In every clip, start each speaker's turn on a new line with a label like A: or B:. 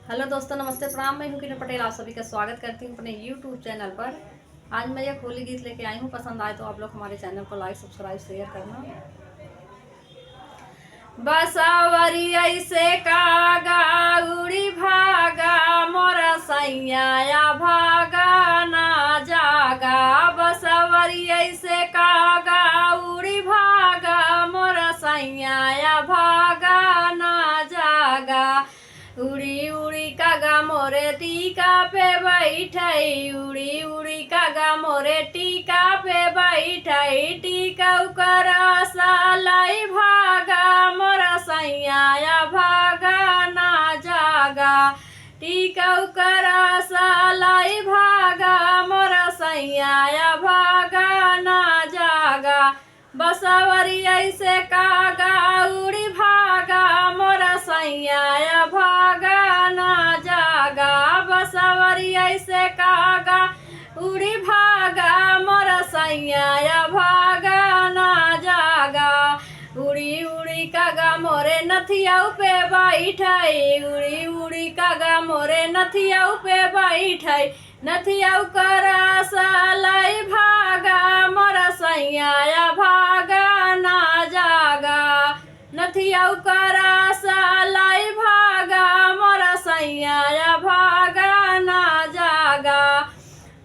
A: Hello दोस्तों, नमस्ते, प्रणाम। मैं हूं किरण पटेल, आप सभी का स्वागत करती हूं अपने यूट्यूब चैनल पर। आज मैं एक होली गीत लेके आई हूं। पसंद आए तो आप लोग हमारे चैनल को लाइक, सब्सक्राइब, शेयर करना। बसावरी ऐसे कागा उड़ी भागा मोरा सैया भागा ना जागा। बसावरी ऐसे कागा उड़ी भागा मोरा सैया भागा ना जागा। उड़ी उड़ी कागा मोरे टीका पे बैठई, उड़ी उड़ी कागा मोरे टीका पे बैठई। टीका उकरा सालाई भागा मोरा सैया भागा ना जागा। टीका उकरा सालाई भागा मोरा सैया भागा ना जागा। बसावरी ऐसे कागा उड़ी भागा मोरा सैया भागा ना जागा। बसावरी ऐसे कागा उड़ी भागा मोरा सैया भागा ना जागा। उड़ी उड़ी कागा मोरे नथिया पे बैठई, उड़ी उड़ी कागा मोरे नथिया पे बैठई। नथिया करा सालाई भागा मोरा सैया भागा ना जागा। नथिया करा सालाई भागा मोरा सैया भागा ना जागा।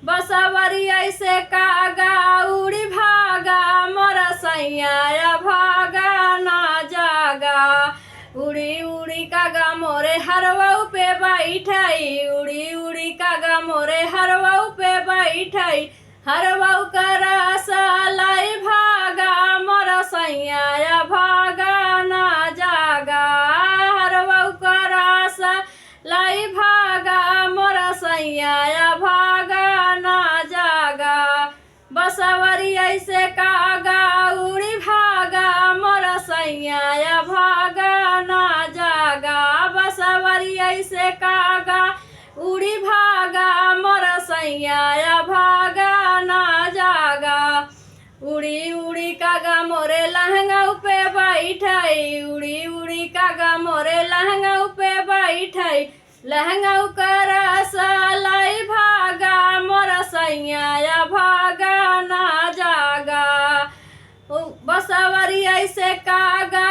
A: बसावरी ऐसे कागा उड़ी भागा मोरा सैया भागा ना जागा। उड़ी उड़ी कागा मोरे हरवाऊ पे बैठई, उड़ी उड़ी कागा मोरे हरवाऊ पे बैठई। हरवाऊ करा सालाई भागा मोरा सैया भागा ना जागा। हरवाऊ करा सालाई भागा मोरा सैया भागा ना जागा। बसावरी ऐसे कागा उड़ी भागा मोरा सैया भागा ना जागा। बसावरी ऐसे कागा उड़ी भागा मोरा सैया भागा ना जागा। उड़ी उड़ी कागा मोरे लहंगा पे बैठई, उड़ी उड़ी कागा मोरे लहंगा पे बैठई। लहंगा करा सालाई भागा मोरा सैया भागा ना जागा। बसावरी ऐसे कागा